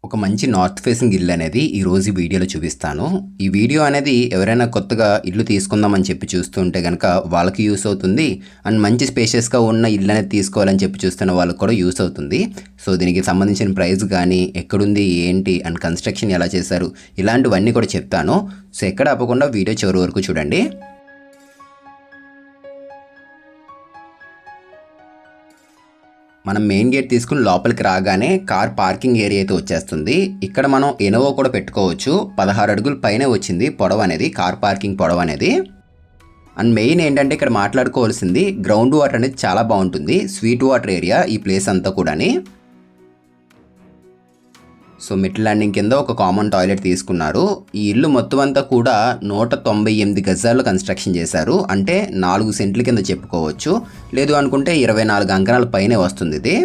ఒక మంచి north facing ఇల్లు అనేది ఈరోజు ఈ వీడియోలో చూపిస్తాను. ఈ వీడియో అనేది ఎవరైనా కొత్తగా ఇల్లు తీసుకుందామని చెప్పి చూస్తుంటే కనుక వాళ్ళకి యూస్ అవుతుంది. అండ్ మంచి స్పేషియస్గా ఉన్న ఇల్లు అనేది తీసుకోవాలని చెప్పి చూస్తున్న వాళ్ళకి కూడా యూస్ అవుతుంది. సో దీనికి సంబంధించిన ప్రైస్ కానీ ఎక్కడుంది ఏంటి అండ్ కన్స్ట్రక్షన్ ఎలా చేశారు ఇలాంటివన్నీ కూడా చెప్తాను. సో ఎక్కడ ఆపకుండా వీడియో చివరి వరకు చూడండి. మనం మెయిన్ గేట్ తీసుకుని లోపలికి రాగానే కార్ పార్కింగ్ ఏరియా అయితే వచ్చేస్తుంది. ఇక్కడ మనం ఎనోవా కూడా పెట్టుకోవచ్చు. 16 అడుగుల పైనే వచ్చింది పొడవు అనేది, కార్ పార్కింగ్ పొడవు అనేది. అండ్ మెయిన్ ఏంటంటే ఇక్కడ మాట్లాడుకోవాల్సింది గ్రౌండ్ వాటర్ అనేది చాలా బాగుంటుంది. స్వీట్ వాటర్ ఏరియా ఈ ప్లేస్ అంతా కూడాని. సో మిడ్ ల్యాండింగ్ కింద ఒక కామన్ టాయిలెట్ తీసుకున్నారు. ఈ ఇల్లు మొత్తం అంతా కూడా 198 గజాల్లో కన్స్ట్రక్షన్ చేశారు. అంటే 4 సెంట్ల కింద చెప్పుకోవచ్చు. లేదు అనుకుంటే 24 అంకణాల పైనే వస్తుంది ఇది.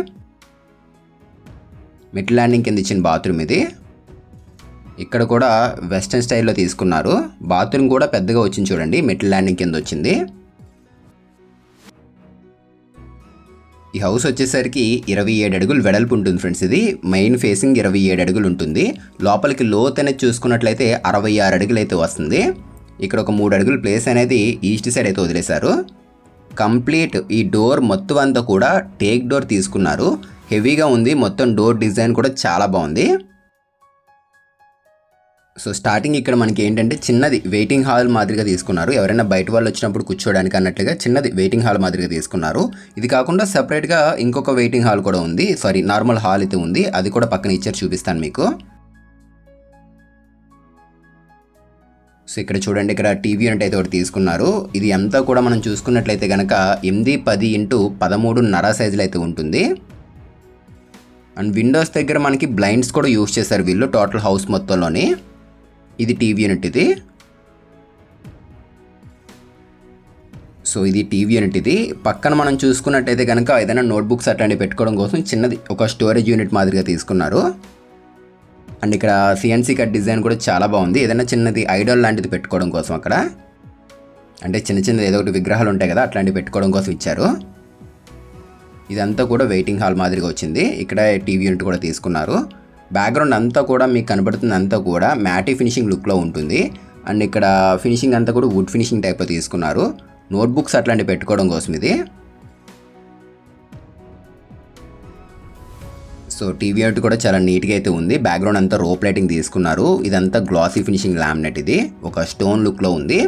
మిడ్ ల్యాండింగ్ కింద ఇచ్చిన బాత్రూమ్ ఇది. ఇక్కడ కూడా వెస్టర్న్ స్టైల్లో తీసుకున్నారు. బాత్రూమ్ కూడా పెద్దగా వచ్చింది చూడండి, మిడ్ ల్యాండింగ్ కింద వచ్చింది. ఈ హౌస్ వచ్చేసరికి 27 అడుగులు వెడల్పు ఉంటుంది ఫ్రెండ్స్. ఇది మెయిన్ ఫేసింగ్ 27 అడుగులు ఉంటుంది. లోపలికి లోత్ అనేది చూసుకున్నట్లయితే 66 అడుగులు అయితే వస్తుంది. ఇక్కడ ఒక 3 అడుగుల ప్లేస్ అనేది ఈస్ట్ సైడ్ అయితే వదిలేశారు. కంప్లీట్ ఈ డోర్ మొత్తం అంతా కూడా టేక్ డోర్ తీసుకున్నారు. హెవీగా ఉంది, మొత్తం డోర్ డిజైన్ కూడా చాలా బాగుంది. సో స్టార్టింగ్ ఇక్కడ మనకి ఏంటంటే చిన్నది వెయిటింగ్ హాల్ మాదిరిగా తీసుకున్నారు. ఎవరైనా బయట వాళ్ళు వచ్చినప్పుడు కూర్చోడానికి అన్నట్లుగా చిన్నది వెయిటింగ్ హాల్ మాదిరిగా తీసుకున్నారు. ఇది కాకుండా సెపరేట్గా ఇంకొక వెయిటింగ్ హాల్ కూడా ఉంది. నార్మల్ హాల్ అయితే ఉంది, అది కూడా పక్కన ఇచ్చారు, చూపిస్తాను మీకు. సో ఇక్కడ చూడండి, ఇక్కడ టీవీ యూనిట్ అయితే ఒకటి తీసుకున్నారు. ఇది అంతా కూడా మనం చూసుకున్నట్లయితే కనుక 8x10 x 13.5 సైజులు అయితే ఉంటుంది. అండ్ విండోస్ దగ్గర మనకి బ్లైండ్స్ కూడా యూజ్ చేశారు వీళ్ళు టోటల్ హౌస్ మొత్తంలోని. ఇది టీవీ యూనిట్ ఇది. సో ఇది టీవీ యూనిట్ ఇది. పక్కన మనం చూసుకున్నట్టయితే కనుక ఏదైనా నోట్బుక్స్ అట్లాంటివి పెట్టుకోవడం కోసం చిన్నది ఒక స్టోరేజ్ యూనిట్ మాదిరిగా తీసుకున్నారు. అండ్ ఇక్కడ సిఎన్సీ కట్ డిజైన్ కూడా చాలా బాగుంది. ఏదైనా చిన్నది ఐడల్ లాంటిది పెట్టుకోవడం కోసం అక్కడ, అంటే చిన్న ఏదో ఒకటి విగ్రహాలు ఉంటాయి కదా, అట్లాంటివి పెట్టుకోవడం కోసం ఇచ్చారు. ఇదంతా కూడా వెయిటింగ్ హాల్ మాదిరిగా వచ్చింది. ఇక్కడ టీవీ యూనిట్ కూడా తీసుకున్నారు. బ్యాక్గ్రౌండ్ అంతా కూడా మీకు కనబడుతుంది అంతా కూడా మ్యాటీ ఫినిషింగ్ లుక్లో ఉంటుంది. అండ్ ఇక్కడ ఫినిషింగ్ అంతా కూడా వుడ్ ఫినిషింగ్ టైప్లో తీసుకున్నారు. నోట్బుక్స్ అట్లాంటివి పెట్టుకోవడం కోసం ఇది. సో టీవీ యూనిట్ కూడా చాలా నీట్గా అయితే ఉంది. బ్యాక్గ్రౌండ్ అంతా రోప్ లైటింగ్ తీసుకున్నారు. ఇదంతా గ్లాసీ ఫినిషింగ్ లామినేట్ ఇది, ఒక స్టోన్ లుక్లో ఉంది.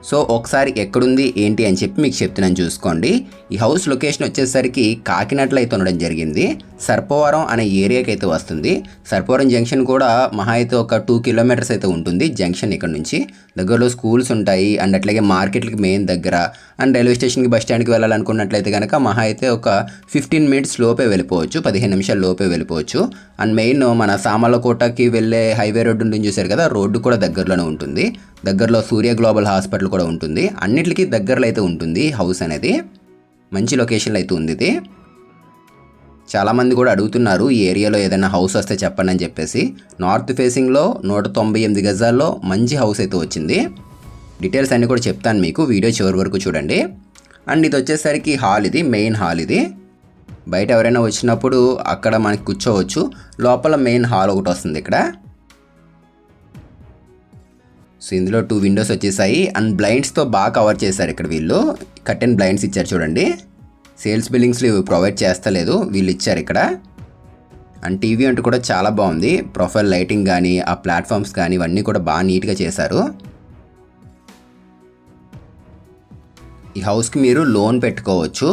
సో ఒకసారి ఎక్కడుంది ఏంటి అని చెప్పి మీకు చెప్తున్నాను, చూసుకోండి. ఈ హౌస్ లొకేషన్ వచ్చేసరికి కాకినాడలో అయితే ఉండడం జరిగింది. సర్పవరం అనే ఏరియాకి అయితే వస్తుంది. సర్పవరం జంక్షన్ కూడా మహా అయితే ఒక 2 కిలోమీటర్స్ అయితే ఉంటుంది జంక్షన్ ఇక్కడ నుంచి. దగ్గరలో స్కూల్స్ ఉంటాయి, అండ్ అట్లాగే మార్కెట్లకి మెయిన్ దగ్గర, అండ్ రైల్వే స్టేషన్కి బస్ స్టాండ్కి వెళ్ళాలనుకున్నట్లయితే కనుక మహా అయితే ఒక 15 మినిట్స్ లోపే వెళ్ళిపోవచ్చు, 15 నిమిషాల లోపే వెళ్ళిపోవచ్చు. అండ్ మెయిన్ మన సామర్లకోటకి వెళ్ళే హైవే రోడ్డు ఉంటుంది చూసారు కదా, రోడ్డు కూడా దగ్గరలోనే ఉంటుంది. దగ్గరలో సూర్య గ్లోబల్ హాస్పిటల్ కూడా ఉంటుంది. అన్నిటికీ దగ్గరలో అయితే ఉంటుంది హౌస్ అనేది. మంచి లొకేషన్లో అయితే ఉంది ఇది. చాలామంది కూడా అడుగుతున్నారు ఈ ఏరియాలో ఏదైనా హౌస్ వస్తే చెప్పండి అని చెప్పేసి. నార్త్ ఫేసింగ్లో 198 గజాల్లో మంచి హౌస్ అయితే వచ్చింది. డీటెయిల్స్ అన్నీ కూడా చెప్తాను మీకు, వీడియో చివరి వరకు చూడండి. అండ్ ఇది వచ్చేసరికి హాల్, ఇది మెయిన్ హాల్ ఇది. బయట ఎవరైనా వచ్చినప్పుడు అక్కడ మనకి కూర్చోవచ్చు. లోపల మెయిన్ హాల్ ఒకటి వస్తుంది ఇక్కడ. సో ఇందులో 2 విండోస్ వచ్చేసాయి. అండ్ బ్లైండ్స్తో బాగా కవర్ చేశారు ఇక్కడ వీళ్ళు. కర్టెన్ బ్లైండ్స్ ఇచ్చారు చూడండి. సేల్స్ బిల్డింగ్స్లో ప్రొవైడ్ చేస్తలేదు, వీళ్ళు ఇచ్చారు ఇక్కడ. అండ్ టీవీ యూనిట్ కూడా చాలా బాగుంది. ప్రొఫైల్ లైటింగ్ కానీ ఆ ప్లాట్ఫామ్స్ కానీ ఇవన్నీ కూడా బాగా నీట్గా చేశారు. ఈ హౌస్కి మీరు లోన్ పెట్టుకోవచ్చు.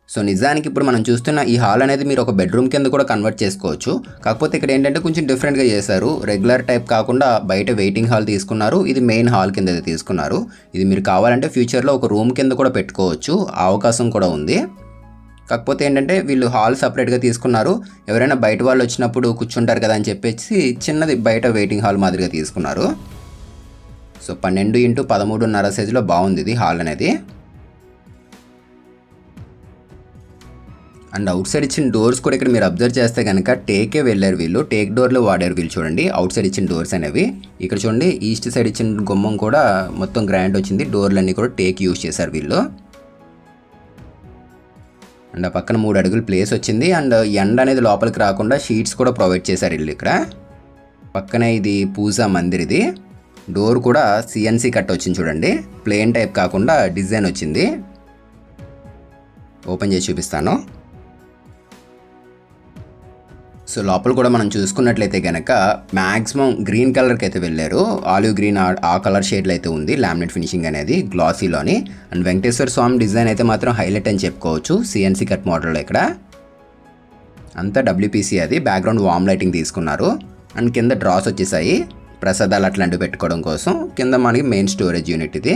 సో నిజానికి ఇప్పుడు మనం చూస్తున్న ఈ హాల్ అనేది మీరు ఒక బెడ్రూమ్ కింద కూడా కన్వర్ట్ చేసుకోవచ్చు. కాకపోతే ఇక్కడ ఏంటంటే కొంచెం డిఫరెంట్గా చేశారు. రెగ్యులర్ టైప్ కాకుండా బయట వెయిటింగ్ హాల్ తీసుకున్నారు. ఇది మెయిన్ హాల్ కింద తీసుకున్నారు. ఇది మీరు కావాలంటే ఫ్యూచర్లో ఒక రూమ్ కింద కూడా పెట్టుకోవచ్చు, ఆ అవకాశం కూడా ఉంది. కాకపోతే ఏంటంటే వీళ్ళు హాల్ సపరేట్గా తీసుకున్నారు. ఎవరైనా బయట వాళ్ళు వచ్చినప్పుడు కూర్చుంటారు కదా అని చెప్పేసి చిన్నది బయట వెయిటింగ్ హాల్ మాదిరిగా తీసుకున్నారు. సో 12 x 13.5 సైజులో బాగుంది ఇది హాల్ అనేది. అండ్ అవుట్ సైడ్ ఇచ్చిన డోర్స్ కూడా ఇక్కడ మీరు అబ్జర్వ్ చేస్తే కనుక టేకే వెళ్ళారు వీళ్ళు, టేక్ డోర్లో వాడారు వీళ్ళు. చూడండి అవుట్ సైడ్ ఇచ్చిన డోర్స్ అనేవి. ఇక్కడ చూడండి ఈస్ట్ సైడ్ ఇచ్చిన గుమ్మం కూడా మొత్తం గ్రాండ్ వచ్చింది. డోర్లన్నీ కూడా టేక్ యూజ్ చేశారు వీళ్ళు. అండ్ ఆ పక్కన 3 అడుగులు ప్లేస్ వచ్చింది. అండ్ ఎండ అనేది లోపలికి రాకుండా షీట్స్ కూడా ప్రొవైడ్ చేశారు వీళ్ళు ఇక్కడ. పక్కనే ఇది పూజా మందిర్. ఇది డోర్ కూడా సిఎన్సి కట్ వచ్చింది చూడండి, ప్లెయిన్ టైప్ కాకుండా డిజైన్ వచ్చింది. ఓపెన్ చేసి చూపిస్తాను. సో లోపల కూడా మనం చూసుకున్నట్లయితే కనుక మ్యాక్సిమం గ్రీన్ కలర్కి అయితే వెళ్ళారు. ఆలివ్ గ్రీన్ ఆ కలర్ షేడ్లో అయితే ఉంది లామినేట్ ఫినిషింగ్ అనేది గ్లాసీలోని. అండ్ వెంకటేశ్వర స్వామి డిజైన్ అయితే మాత్రం హైలైట్ అని చెప్పుకోవచ్చు సిఎన్సి కట్ మోడల్లో. ఇక్కడ అంతా డబ్ల్యూపీసీ అది. బ్యాక్గ్రౌండ్ వామ్ లైటింగ్ తీసుకున్నారు. అండ్ కింద డ్రాస్ వచ్చేసాయి ప్రసాదాలు అట్లాంటివి పెట్టుకోవడం కోసం. కింద మనకి మెయిన్ స్టోరేజ్ యూనిట్. ఇది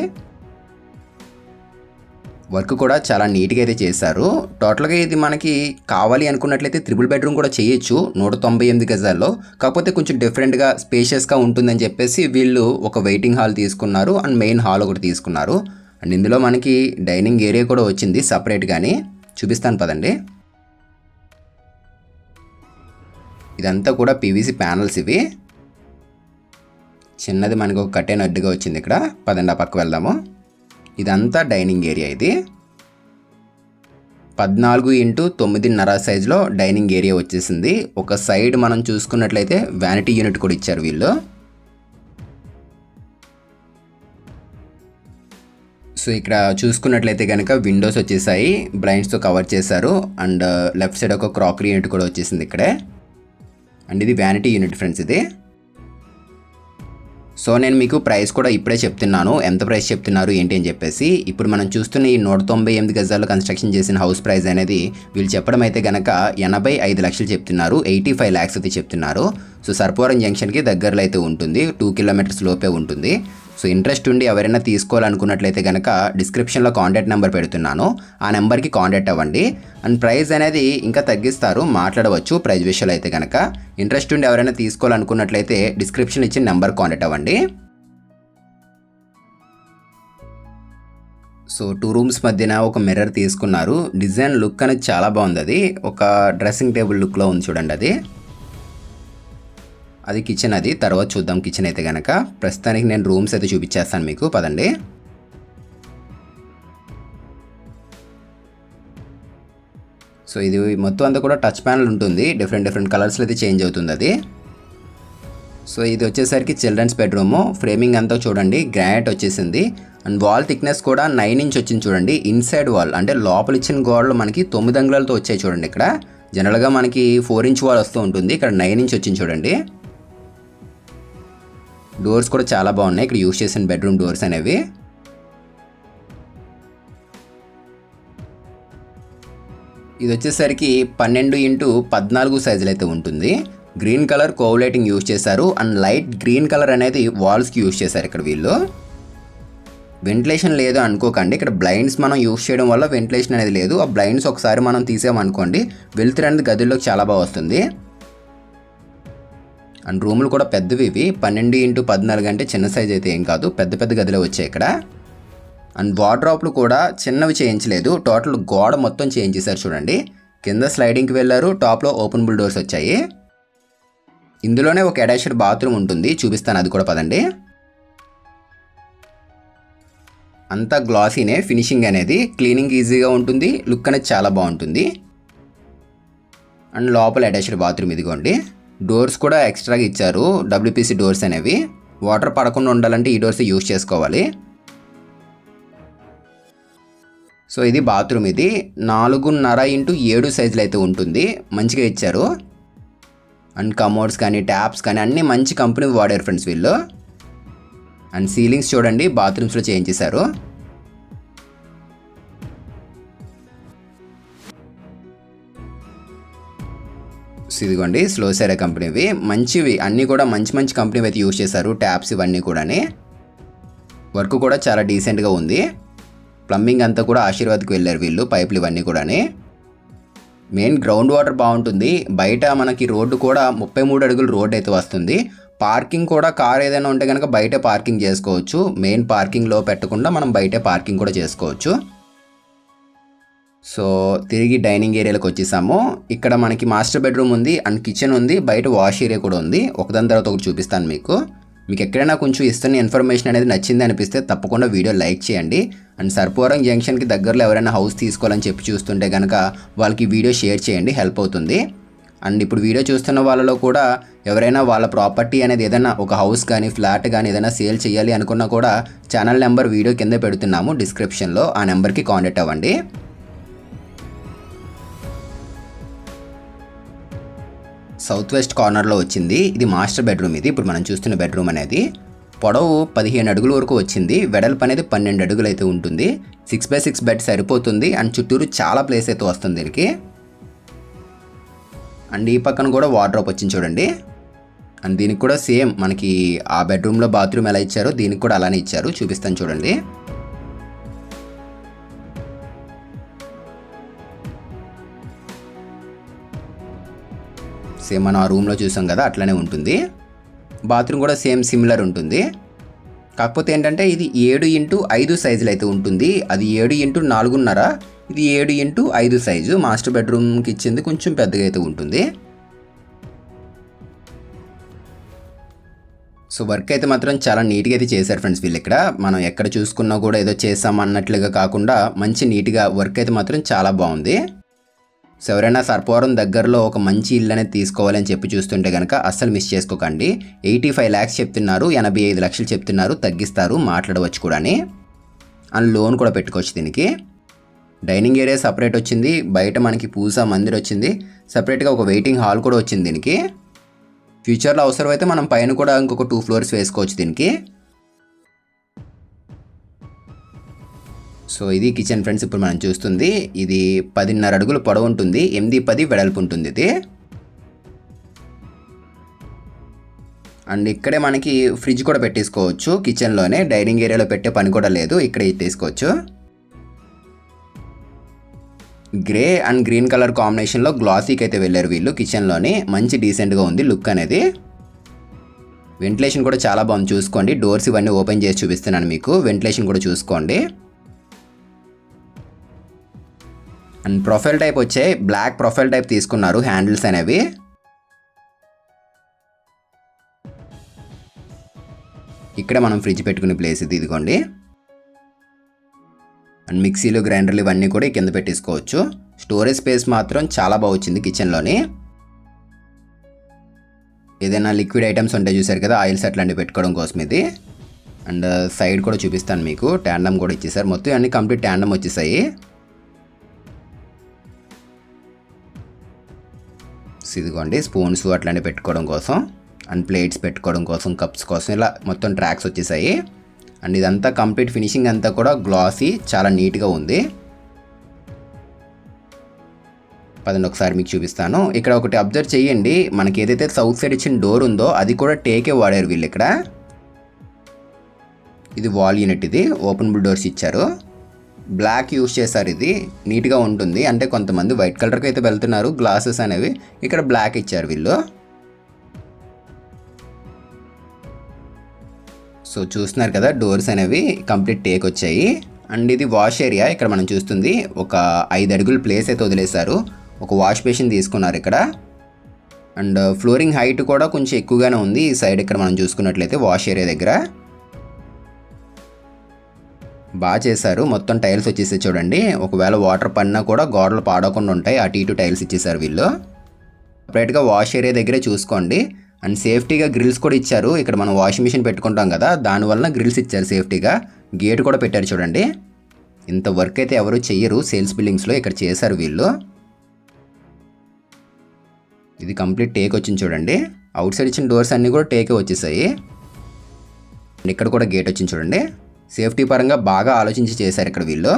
వర్క్ కూడా చాలా నీట్గా అయితే చేశారు. టోటల్గా ఇది మనకి కావాలి అనుకున్నట్లయితే 3 బెడ్రూమ్ కూడా చేయొచ్చు 198 గజాల్లో. కాకపోతే కొంచెం డిఫరెంట్గా స్పేషియస్గా ఉంటుందని చెప్పేసి వీళ్ళు ఒక వెయిటింగ్ హాల్ తీసుకున్నారు అండ్ మెయిన్ హాల్ ఒకటి తీసుకున్నారు. అండ్ ఇందులో మనకి డైనింగ్ ఏరియా కూడా వచ్చింది సపరేట్గాని. చూపిస్తాను పదండి. ఇదంతా కూడా పీవీసీ ప్యానల్స్. ఇవి చిన్నది మనకు ఒక కట్టెన్ అడ్డుగా వచ్చింది ఇక్కడ. పదండి ఆ పక్క వెళ్దాము. ఇదంతా డైనింగ్ ఏరియా. ఇది 14x9.5 సైజులో డైనింగ్ ఏరియా వచ్చేసింది. ఒక సైడ్ మనం చూసుకున్నట్లయితే వ్యానిటీ యూనిట్ కూడా ఇచ్చారు వీళ్ళు. సో ఇక్కడ చూసుకున్నట్లయితే కనుక విండోస్ వచ్చేసాయి, బ్లైండ్స్తో కవర్ చేశారు. అండ్ లెఫ్ట్ సైడ్ ఒక క్రాకరీ యూనిట్ కూడా వచ్చేసింది ఇక్కడే. అండ్ ఇది వ్యానిటీ యూనిట్ ఫ్రెండ్స్. ఇది సో నేను మీకు ప్రైస్ కూడా ఇప్పుడే చెప్తున్నాను, ఎంత ప్రైస్ చెప్తున్నారు ఏంటి అని చెప్పేసి. ఇప్పుడు మనం చూస్తున్న ఈ 198 గజాల్లో కన్స్ట్రక్షన్ చేసిన హౌస్ ప్రైస్ అనేది వీళ్ళు చెప్పడం అయితే కనుక 85 లక్షలు చెప్తున్నారు. 85 lakhs అయితే చెప్తున్నారు. సో సర్పవరం జంక్షన్కి దగ్గరలో అయితే ఉంటుంది, 2 kilometers లోపే ఉంటుంది. సో ఇంట్రెస్ట్ ఉండి ఎవరైనా తీసుకోవాలనుకున్నట్లయితే కనుక డిస్క్రిప్షన్లో కాంటాక్ట్ నెంబర్ పెడుతున్నాను, ఆ నెంబర్కి కాంటాక్ట్ అవ్వండి. అండ్ ప్రైస్ అనేది ఇంకా తగ్గిస్తారు, మాట్లాడవచ్చు ప్రైస్ విషయాలు అయితే కనుక. ఇంట్రెస్ట్ ఉండి ఎవరైనా తీసుకోవాలనుకున్నట్లయితే డిస్క్రిప్షన్ ఇచ్చిన నెంబర్ కాంటాక్ట్ అవ్వండి. సో 2 rooms మధ్యన ఒక మిర్రర్ తీసుకున్నారు. డిజైన్ లుక్ అనేది చాలా బాగుంది. అది ఒక డ్రెస్సింగ్ టేబుల్ లుక్లో ఉంది చూడండి. అది కిచెన్. అది తర్వాత చూద్దాం కిచెన్ అయితే కనుక. ప్రస్తుతానికి నేను రూమ్స్ అయితే చూపించేస్తాను మీకు, పదండి. సో ఇది మొత్తం అంతా కూడా టచ్ ప్యానల్ ఉంటుంది, డిఫరెంట్ కలర్స్లో అయితే చేంజ్ అవుతుంది అది. సో ఇది వచ్చేసరికి చిల్డ్రన్స్ బెడ్రూము. ఫ్రేమింగ్ అంతా చూడండి గ్రానైట్ వచ్చేసింది. అండ్ వాల్ థిక్నెస్ కూడా 9 inch వచ్చింది చూడండి. ఇన్సైడ్ వాల్ అంటే లోపల ఇచ్చిన గోడలు మనకి 9 అంగుళాలతో వచ్చాయి చూడండి. ఇక్కడ జనరల్గా మనకి 4 inch వాల్ వస్తూ ఉంటుంది, ఇక్కడ 9 inch వచ్చింది చూడండి. డోర్స్ కూడా చాలా బాగున్నాయి ఇక్కడ యూజ్ చేసిన బెడ్రూమ్ డోర్స్ అనేవి. ఇది వచ్చేసరికి 12x14 సైజులు అయితే ఉంటుంది. Green colour CoV lighting use చేశారు. అండ్ లైట్ గ్రీన్ కలర్ అనేది వాల్స్కి యూజ్ చేశారు ఇక్కడ వీళ్ళు. వెంటిలేషన్ లేదు అనుకోకండి, ఇక్కడ బ్లైండ్స్ మనం యూజ్ చేయడం వల్ల వెంటిలేషన్ అనేది లేదు. ఆ బ్లైండ్స్ ఒకసారి మనం తీసామనుకోండి వెలుతురు అనేది గదుల్లోకి చాలా బాగా వస్తుంది. అండ్ రూములు కూడా పెద్దవి. ఇవి 12x14 అంటే చిన్న సైజ్ అయితే ఏం కాదు, పెద్ద గదిలో వచ్చాయి ఇక్కడ. అండ్ వార్డ్రోబ్లు కూడా చిన్నవి చేయించలేదు, టోటల్ గోడ మొత్తం చేంజ్ చేశారు చూడండి. కింద స్లైడింగ్కి వెళ్ళారు, టాప్లో ఓపెనబుల్ డోర్స్ వచ్చాయి. ఇందులోనే ఒక అటాచ్డ్ బాత్రూమ్ ఉంటుంది, చూపిస్తాను అది కూడా పదండి. అంతా గ్లాసీనే, ఫినిషింగ్ అనేది క్లీనింగ్ ఈజీగా ఉంటుంది, లుక్ అనేది చాలా బాగుంటుంది. అండ్ లోపల అటాచ్డ్ బాత్రూమ్ ఇదిగోండి. డోర్స్ కూడా ఎక్స్ట్రాగా ఇచ్చారు, డబ్ల్యూపీసీ డోర్స్ అనేవి. వాటర్ పడకుండా ఉండాలంటే ఈ డోర్స్ యూజ్ చేసుకోవాలి. సో ఇది బాత్రూమ్. ఇది 4.5x7 సైజులు అయితే ఉంటుంది, మంచిగా ఇచ్చారు. అండ్ కమోడ్స్ కానీ ట్యాప్స్ కానీ అన్నీ మంచి కంపెనీ వాడారు ఫ్రెండ్స్ వీళ్ళు. అండ్ సీలింగ్స్ చూడండి బాత్రూమ్స్లో చేంజ్ చేశారు. ఇదిగోండి స్లోసెరా కంపెనీవి, మంచివి అన్నీ కూడా మంచి కంపెనీ అయితే యూజ్ చేశారు. ట్యాప్స్ ఇవన్నీ కూడా వర్క్ కూడా చాలా డీసెంట్గా ఉంది. ప్లంబింగ్ అంతా కూడా ఆశీర్వాద్కి వెళ్ళారు వీళ్ళు, పైపులు ఇవన్నీ కూడా. మెయిన్ గ్రౌండ్ వాటర్ బాగుంటుంది. బయట మనకి రోడ్డు కూడా 33 అడుగులు రోడ్ అయితే వస్తుంది. పార్కింగ్ కూడా కార్ ఏదైనా ఉంటే కనుక బయటే పార్కింగ్ చేసుకోవచ్చు, మెయిన్ పార్కింగ్లో పెట్టకుండా మనం బయటే పార్కింగ్ కూడా చేసుకోవచ్చు. సో తిరిగి డైనింగ్ ఏరియాలోకి వచ్చేసాము. ఇక్కడ మనకి మాస్టర్ బెడ్రూమ్ ఉంది అండ్ కిచెన్ ఉంది, బయట వాష్ ఏరియా కూడా ఉంది. ఒకదాని తర్వాత ఒకటి చూపిస్తాను మీకు. మీకు ఎక్కడైనా కొంచెం ఇస్తున్న ఇన్ఫర్మేషన్ అనేది నచ్చింది అనిపిస్తే తప్పకుండా వీడియో లైక్ చేయండి. అండ్ సర్పవరం జంక్షన్కి దగ్గరలో ఎవరైనా హౌస్ తీసుకోవాలని చెప్పి చూస్తుంటే కనుక వాళ్ళకి వీడియో షేర్ చేయండి, హెల్ప్ అవుతుంది. అండ్ ఇప్పుడు వీడియో చూస్తున్న వాళ్ళలో కూడా ఎవరైనా వాళ్ళ ప్రాపర్టీ అనేది ఏదైనా ఒక హౌస్ కానీ ఫ్లాట్ కానీ ఏదైనా సేల్ చేయాలి అనుకున్నా కూడా ఛానల్ నెంబర్ వీడియో కింద పెడుతున్నాము డిస్క్రిప్షన్లో, ఆ నెంబర్కి కాంటాక్ట్ అవ్వండి. సౌత్ వెస్ట్ కార్నర్లో వచ్చింది. ఇది మాస్టర్ బెడ్రూమ్. ఇది ఇప్పుడు మనం చూస్తున్న బెడ్రూమ్ అనేది పొడవు 15 అడుగుల వరకు వచ్చింది. వెడల్పు అనేది 12 అడుగులు అయితే ఉంటుంది. 6x6 బెడ్ సరిపోతుంది. అండ్ చుట్టూరు చాలా ప్లేస్ అయితే వస్తుంది దీనికి. అండ్ ఈ పక్కన కూడా వార్డ్రోబ్ వచ్చింది చూడండి. అండ్ దీనికి కూడా సేమ్ మనకి ఆ బెడ్రూమ్లో బాత్రూమ్ ఎలా ఇచ్చారో దీనికి కూడా అలానే ఇచ్చారు, చూపిస్తాను చూడండి. సేమ్ మనం ఆ రూమ్లో చూసాం కదా అట్లనే ఉంటుంది. బాత్రూమ్ కూడా సేమ్ సిమిలర్ ఉంటుంది. కాకపోతే ఏంటంటే ఇది 7x5 సైజులు అయితే ఉంటుంది. అది 7x4.5, ఇది 7x5 సైజు. మాస్టర్ బెడ్రూమ్కి ఇచ్చింది కొంచెం పెద్దగా అయితే ఉంటుంది. సో వర్క్ అయితే మాత్రం చాలా నీట్గా అయితే చేశారు ఫ్రెండ్స్ వీళ్ళు. ఇక్కడ మనం ఎక్కడ చూసుకున్నా కూడా ఏదో చేసాం అన్నట్లుగా కాకుండా మంచి నీట్గా వర్క్ అయితే మాత్రం చాలా బాగుంది. సో ఎవరైనా సర్పవరం దగ్గరలో ఒక మంచి ఇల్లు అనేది తీసుకోవాలని చెప్పి చూస్తుంటే కనుక అస్సలు మిస్ చేసుకోకండి. 85 lakhs చెప్తున్నారు, 85 లక్షలు చెప్తున్నారు, తగ్గిస్తారు, మాట్లాడవచ్చు కూడా. అండ్ లోన్ కూడా పెట్టుకోవచ్చు దీనికి. డైనింగ్ ఏరియా సపరేట్ వచ్చింది, బయట మనకి పూజా మందిర్ వచ్చింది, సపరేట్గా ఒక వెయిటింగ్ హాల్ కూడా వచ్చింది దీనికి. ఫ్యూచర్లో అవసరమైతే మనం పైన కూడా ఇంకొక 2 floors వేసుకోవచ్చు దీనికి. సో ఇది కిచెన్ ఫ్రెండ్స్ ఇప్పుడు మనం చూస్తుంది. ఇది 10.5 అడుగులు పొడవు ఉంటుంది, 8-10 వెడల్పు ఉంటుంది ఇది. అండ్ ఇక్కడే మనకి ఫ్రిడ్జ్ కూడా పెట్టేసుకోవచ్చు కిచెన్లోనే. డైనింగ్ ఏరియాలో పెట్టే పని కూడా లేదు, ఇక్కడే పెట్టేసుకోవచ్చు. గ్రే అండ్ గ్రీన్ కలర్ కాంబినేషన్లో గ్లాసీకి అయితే వెళ్ళారు వీళ్ళు కిచెన్లోని. మంచి డీసెంట్గా ఉంది లుక్ అనేది. వెంటిలేషన్ కూడా చాలా బాగుంది, చూసుకోండి. డోర్స్ ఇవన్నీ ఓపెన్ చేసి చూపిస్తున్నాను మీకు, వెంటిలేషన్ కూడా చూసుకోండి. అండ్ ప్రొఫైల్ టైప్ వచ్చాయి, బ్లాక్ ప్రొఫైల్ టైప్ తీసుకున్నారు హ్యాండిల్స్ అనేవి. ఇక్కడ మనం ఫ్రిడ్జ్ పెట్టుకునే ప్లేస్ ఇది, ఇదిగోండి. అండ్ మిక్సీలు గ్రైండర్లు ఇవన్నీ కూడా కింద పెట్టేసుకోవచ్చు. స్టోరేజ్ స్పేస్ మాత్రం చాలా బాగా వచ్చింది కిచెన్లోని. ఏదైనా లిక్విడ్ ఐటమ్స్ ఉంటాయి చూసారు కదా, ఆయిల్స్ అట్లాంటివి పెట్టుకోవడం కోసం ఇది. అండ్ సైడ్ కూడా చూపిస్తాను మీకు, ట్యాండమ్ కూడా ఇచ్చేసారు. మొత్తం అన్ని కంప్లీట్ ట్యాండమ్ వచ్చేసాయి. ఇదిగోండి స్పూన్స్ అట్లాంటివి పెట్టుకోవడం కోసం, అండ్ ప్లేట్స్ పెట్టుకోవడం కోసం, కప్స్ కోసం ఇలా మొత్తం ట్రాక్స్ వచ్చేసాయి. అండ్ ఇదంతా కంప్లీట్ ఫినిషింగ్ అంతా కూడా గ్లాసీ, చాలా నీట్గా ఉంది. పదండి ఒకసారి మీకు చూపిస్తాను. ఇక్కడ ఒకటి అబ్జర్వ్ చేయండి, మనకి ఏదైతే సౌత్ సైడ్ ఇచ్చిన డోర్ ఉందో అది కూడా టేకే వాడారు వీళ్ళు ఇక్కడ. ఇది వాల్ యూనిట్, ఇది ఓపెనబుల్ డోర్స్ ఇచ్చారు. బ్లాక్ యూస్ చేశారు, ఇది నీట్గా ఉంటుంది. అంటే కొంతమంది వైట్ కలర్కి అయితే వెళ్తున్నారు గ్లాసెస్ అనేవి, ఇక్కడ బ్లాక్ ఇచ్చారు వీళ్ళు. సో చూస్తున్నారు కదా డోర్స్ అనేవి కంప్లీట్ టేక్ వచ్చాయి. అండ్ ఇది వాష్ ఏరియా. ఇక్కడ మనం చూస్తుంది ఒక 5 అడుగుల ప్లేస్ అయితే వదిలేశారు. ఒక వాష్ బేసిన్ తీసుకున్నారు ఇక్కడ. అండ్ ఫ్లోరింగ్ హైట్ కూడా కొంచెం ఎక్కువగానే ఉంది ఈ సైడ్. ఇక్కడ మనం చూసుకున్నట్లయితే వాష్ ఏరియా దగ్గర బాగా చేశారు. మొత్తం టైల్స్ వచ్చేసాయి చూడండి. ఒకవేళ వాటర్ పడినా కూడా గోడలు పాడకుండా ఉంటాయి, అటు ఇటు టైల్స్ ఇచ్చేసారు వీళ్ళు. సపరేట్గా వాష్ ఏరియా దగ్గరే చూసుకోండి. అండ్ సేఫ్టీగా గ్రిల్స్ కూడా ఇచ్చారు. ఇక్కడ మనం వాషింగ్ మిషన్ పెట్టుకుంటాం కదా, దానివల్ల గ్రిల్స్ ఇచ్చారు సేఫ్టీగా. గేట్ కూడా పెట్టారు చూడండి. ఇంత వర్క్ అయితే ఎవరు చెయ్యరు సేల్స్ బిల్డింగ్స్లో, ఇక్కడ చేశారు వీళ్ళు. ఇది కంప్లీట్ టేక్ వచ్చింది చూడండి. అవుట్ సైడ్ ఇచ్చిన డోర్స్ అన్నీ కూడా టేకే వచ్చేసాయి. ఇక్కడ కూడా గేట్ వచ్చింది చూడండి. సేఫ్టీ పరంగా బాగా ఆలోచించి చేశారు ఇక్కడ వీళ్ళు.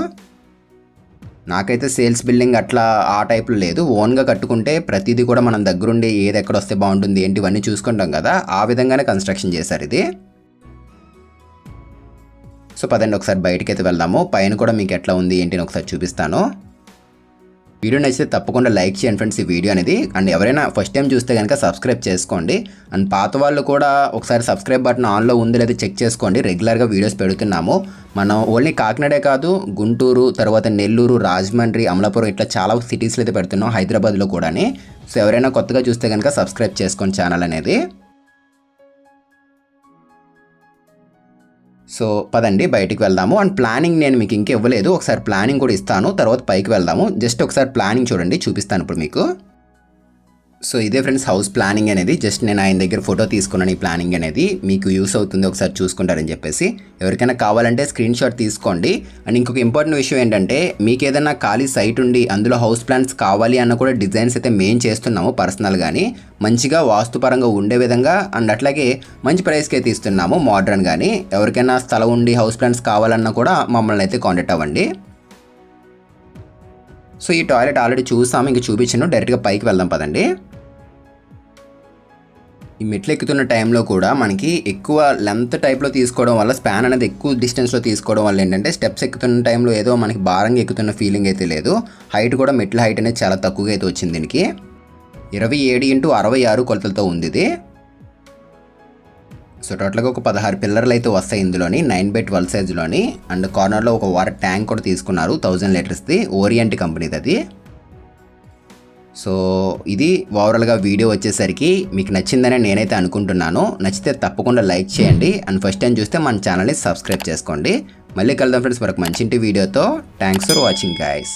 నాకైతే సేల్స్ బిల్డింగ్ అట్లా ఆ టైప్లో లేదు, ఓన్గా కట్టుకుంటే ప్రతిదీ కూడా మనం దగ్గరుండి ఏది ఎక్కడ వస్తే బాగుంటుంది ఏంటి ఇవన్నీ చూసుకుంటాం కదా, ఆ విధంగానే కన్స్ట్రక్షన్ చేశారు ఇది. సో పదండి ఒకసారి బయటికి అయితే వెళ్దాము. పైన కూడా మీకు ఎట్లా ఉంది ఏంటి అని ఒకసారి చూపిస్తాను. వీడియో నచ్చితే తప్పకుండా లైక్ చేయండి ఫ్రెండ్స్ ఈ వీడియో అనేది. అండ్ ఎవరైనా ఫస్ట్ టైం చూస్తే కనుక సబ్స్క్రైబ్ చేసుకోండి. అండ్ పాత వాళ్ళు కూడా ఒకసారి సబ్స్క్రైబ్ బటన్ ఆన్లో ఉంది లేదా చెక్ చేసుకోండి. రెగ్యులర్గా వీడియోస్ పెడుతున్నాము. మనం ఓన్లీ కాకినాడే కాదు, గుంటూరు, తర్వాత నెల్లూరు, రాజమండ్రి, అమలాపురం ఇట్లా చాలా సిటీస్లో అయితే పెడుతున్నాం, హైదరాబాద్లో కూడా. సో ఎవరైనా కొత్తగా చూస్తే కనుక సబ్స్క్రైబ్ చేసుకోండి ఛానల్ అనేది. సో పదండి బయటికి వెళ్దాము. అండ్ ప్లానింగ్ నేను మీకు ఇంకా ఇవ్వలేదు, ఒకసారి ప్లానింగ్ కూడా ఇస్తాను, తర్వాత పైకి వెళ్దాము. జస్ట్ ఒకసారి ప్లానింగ్ చూడండి, చూపిస్తాను ఇప్పుడు మీకు. సో ఇదే ఫ్రెండ్స్ హౌస్ ప్లానింగ్ అనేది. జస్ట్ నేను ఆయన దగ్గర ఫోటో తీసుకున్నాను. ఈ ప్లానింగ్ అనేది మీకు యూస్ అవుతుంది, ఒకసారి చూసుకుంటారని చెప్పేసి. ఎవరికైనా కావాలంటే స్క్రీన్ షాట్ తీసుకోండి. అండ్ ఇంకొక ఇంపార్టెంట్ విషయం ఏంటంటే, మీకు ఏదైనా ఖాళీ సైట్ ఉండి అందులో హౌస్ ప్లాన్స్ కావాలి అన్న కూడా డిజైన్స్ అయితే మేము చేస్తున్నాము పర్సనల్గాని, మంచిగా వాస్తుపరంగా ఉండే విధంగా. అండ్ అట్లాగే మంచి ప్రైస్కి అయితే ఇస్తున్నాము మోడర్న్ కానీ. ఎవరికైనా స్థలం ఉండి హౌస్ ప్లాన్స్ కావాలన్నా కూడా మమ్మల్ని అయితే కాంటాక్ట్ అవ్వండి. సో ఈ టాయిలెట్ ఆల్రెడీ చూసాము, ఇంక చూపించాను. డైరెక్ట్గా పైకి వెళ్దాం పదండి. ఈ మెట్లు ఎక్కుతున్న టైంలో కూడా మనకి ఎక్కువ లెంత్ టైప్లో తీసుకోవడం వల్ల, స్పాన్ అనేది ఎక్కువ డిస్టెన్స్లో తీసుకోవడం వల్ల ఏంటంటే స్టెప్స్ ఎక్కుతున్న టైంలో ఏదో మనకి భారంగా ఎక్కుతున్న ఫీలింగ్ అయితే లేదు. హైట్ కూడా మెట్ల హైట్ అనేది చాలా తక్కువగా అయితే వచ్చింది దీనికి. 27x66 కొలతలతో ఉంది ఇది. సో టోటల్గా ఒక 16 పిల్లర్లు అయితే వస్తాయి ఇందులోని, 9x12 సైజులోని. అండ్ కార్నర్లో ఒక వాటర్ ట్యాంక్ కూడా తీసుకున్నారు 1000 లీటర్స్ది, ఓరియంట్ కంపెనీది అది. సో ఇది ఓవరాల్గా వీడియో వచ్చేసరికి మీకు నచ్చిందని నేనైతే అనుకుంటున్నాను. నచ్చితే తప్పకుండా లైక్ చేయండి. అండ్ ఫస్ట్ టైం చూస్తే మన ఛానల్ని సబ్స్క్రైబ్ చేసుకోండి. మళ్ళీ కలుద్దాం ఫ్రెండ్స్ మరొక మంచి వీడియోతో. Thanks for watching guys.